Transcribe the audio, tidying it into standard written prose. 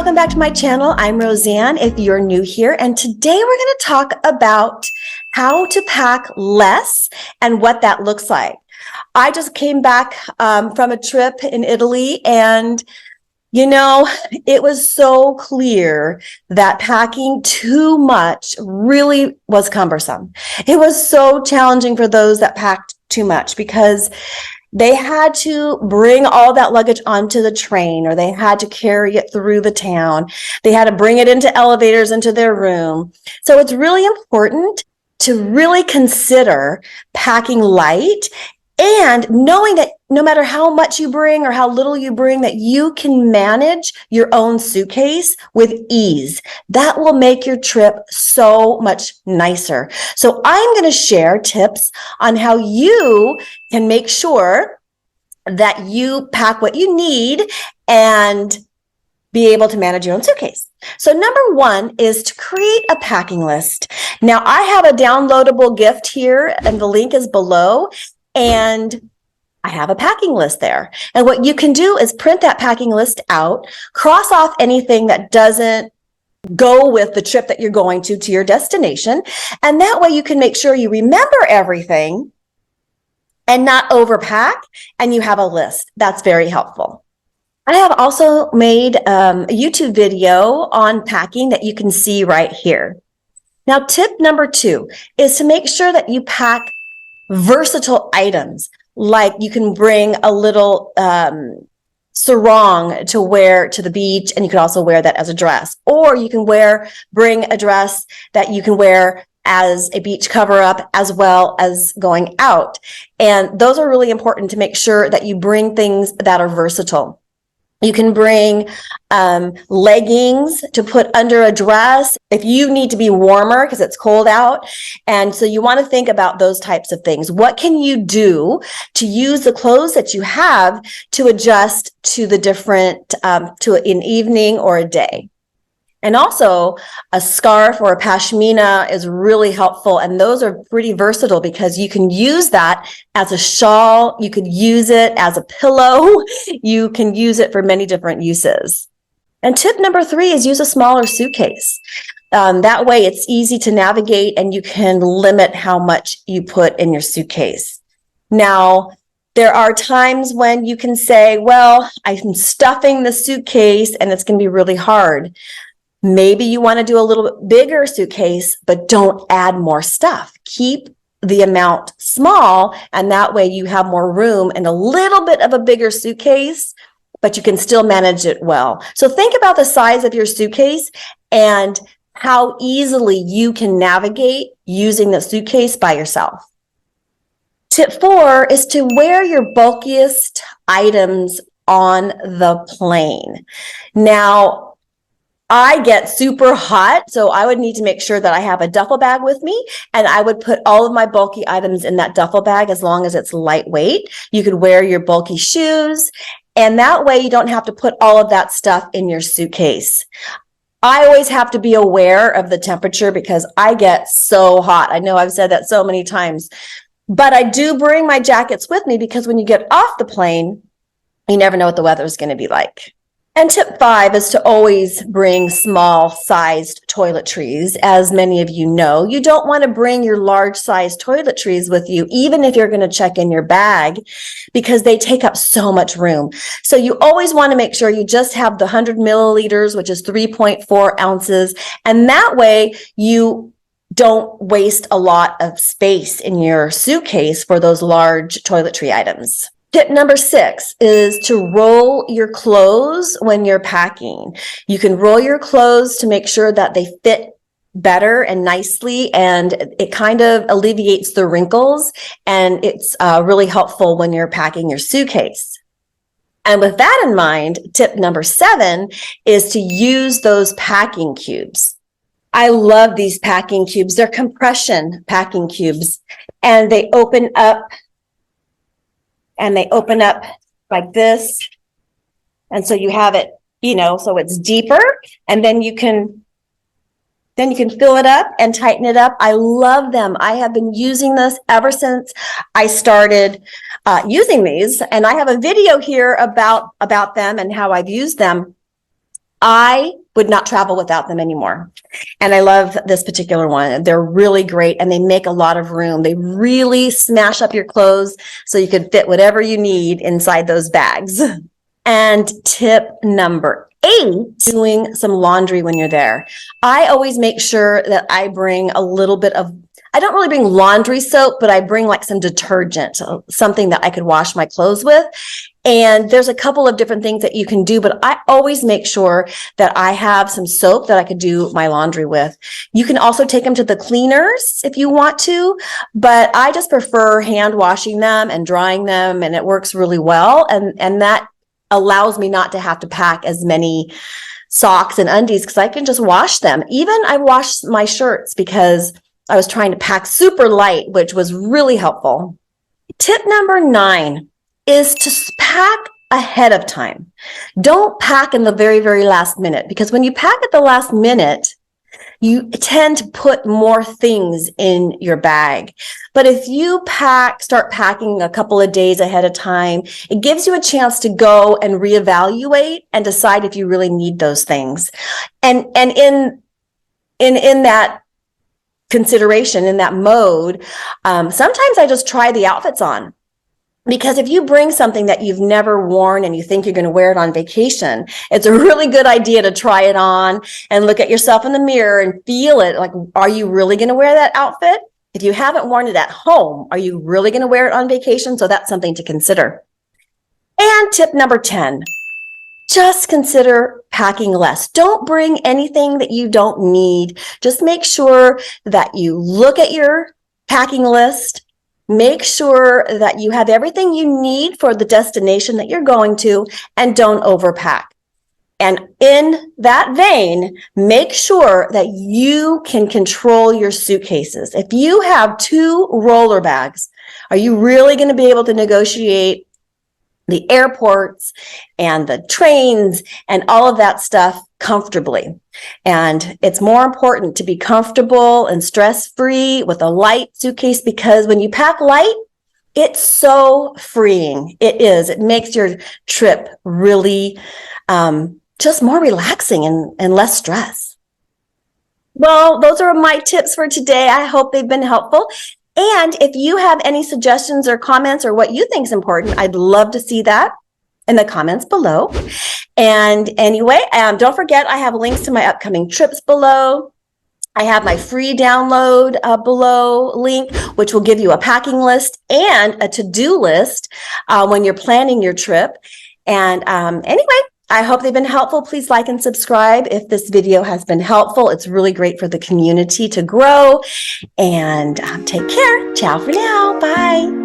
welcome back to my channel. I'm Roseanne if you're new here, and today we're going to talk about how to pack less and what that looks like. I just came back from a trip in Italy, and it was so clear that packing too much really was cumbersome. It was so challenging for those that packed too much because they had to bring all that luggage onto the train, or they had to carry it through the town. They had to bring it into elevators into their room. So it's really important to really consider packing light and knowing that no matter how much you bring or how little you bring, that you can manage your own suitcase with ease. That will make your trip so much nicer. So I'm going to share tips on how you can make sure that you pack what you need and be able to manage your own suitcase. So number one is to create a packing list. Now I have a downloadable gift here, and the link is below. And I have a packing list there. And what you can do is print that packing list out, cross off anything that doesn't go with the trip that you're going to your destination. And that way you can make sure you remember everything and not overpack, and you have a list. That's very helpful. I have also made a YouTube video on packing that you can see right here. Now, tip number 2 is to make sure that you pack versatile items. Like you can bring a little sarong to wear to the beach, and you can also wear that as a dress. Or you can bring a dress that you can wear as a beach cover-up as well as going out. And those are really important to make sure that you bring things that are versatile. You can bring leggings to put under a dress if you need to be warmer because it's cold out. And so you want to think about those types of things. What can you do to use the clothes that you have to adjust to the different, to an evening or a day? And also a scarf or a pashmina is really helpful. And those are pretty versatile because you can use that as a shawl. You could use it as a pillow. You can use it for many different uses. And tip number 3 is use a smaller suitcase. That way it's easy to navigate and you can limit how much you put in your suitcase. Now, there are times when you can say, well, I'm stuffing the suitcase and it's going to be really hard. Maybe you want to do a little bit bigger suitcase, but don't add more stuff. Keep the amount small, and that way you have more room and a little bit of a bigger suitcase, but you can still manage it well. So think about the size of your suitcase and how easily you can navigate using the suitcase by yourself. Tip 4 is to wear your bulkiest items on the plane. Now, I get super hot, so I would need to make sure that I have a duffel bag with me, and I would put all of my bulky items in that duffel bag as long as it's lightweight. You could wear your bulky shoes, and that way you don't have to put all of that stuff in your suitcase. I always have to be aware of the temperature because I get so hot. I know I've said that so many times, but I do bring my jackets with me because when you get off the plane, you never know what the weather is going to be like. And tip 5 is to always bring small-sized toiletries. As many of you know, you don't want to bring your large-sized toiletries with you, even if you're going to check in your bag, because they take up so much room. So you always want to make sure you just have the 100 milliliters, which is 3.4 ounces, and that way you don't waste a lot of space in your suitcase for those large toiletry items. Tip number 6 is to roll your clothes when you're packing. You can roll your clothes to make sure that they fit better and nicely, and it kind of alleviates the wrinkles, and it's really helpful when you're packing your suitcase. And with that in mind, tip number 7 is to use those packing cubes. I love these packing cubes. They're compression packing cubes, and they open up like this. And so you have it, so it's deeper, and then you can fill it up and tighten it up. I love them. I have been using this ever since I started using these, and I have a video here about them and how I've used them. I would not travel without them anymore. And I love this particular one. They're really great and they make a lot of room. They really smash up your clothes so you can fit whatever you need inside those bags. And tip number 8, doing some laundry when you're there. I always make sure that I bring a little bit of, I don't really bring laundry soap, but I bring like some detergent, something that I could wash my clothes with. And there's a couple of different things that you can do, but I always make sure that I have some soap that I could do my laundry with. You can also take them to the cleaners if you want to, but I just prefer hand washing them and drying them, and it works really well. And that allows me not to have to pack as many socks and undies because I can just wash them. Even I wash my shirts because I was trying to pack super light, which was really helpful. Tip number 9 is to pack ahead of time. Don't pack in the very, very last minute, because when you pack at the last minute, you tend to put more things in your bag. But if you start packing a couple of days ahead of time, it gives you a chance to go and reevaluate and decide if you really need those things. And in that consideration, in that mode, sometimes I just try the outfits on. Because if you bring something that you've never worn and you think you're going to wear it on vacation, it's a really good idea to try it on and look at yourself in the mirror and feel it. Like, are you really going to wear that outfit? If you haven't worn it at home, are you really going to wear it on vacation? So that's something to consider. And tip number 10, just consider packing less. Don't bring anything that you don't need. Just make sure that you look at your packing list. Make sure that you have everything you need for the destination that you're going to, and don't overpack. And in that vein, make sure that you can control your suitcases. If you have 2 roller bags, are you really going to be able to negotiate the airports and the trains and all of that stuff comfortably? And it's more important to be comfortable and stress-free with a light suitcase, because when you pack light, it's so freeing. It is. It makes your trip really just more relaxing and less stress. Well, those are my tips for today. I hope they've been helpful. And if you have any suggestions or comments or what you think is important, I'd love to see that in the comments below. And anyway, don't forget, I have links to my upcoming trips below. I have my free download below link, which will give you a packing list and a to-do list when you're planning your trip. And anyway, I hope they've been helpful. Please like and subscribe if this video has been helpful. It's really great for the community to grow. And take care. Ciao for now. Bye.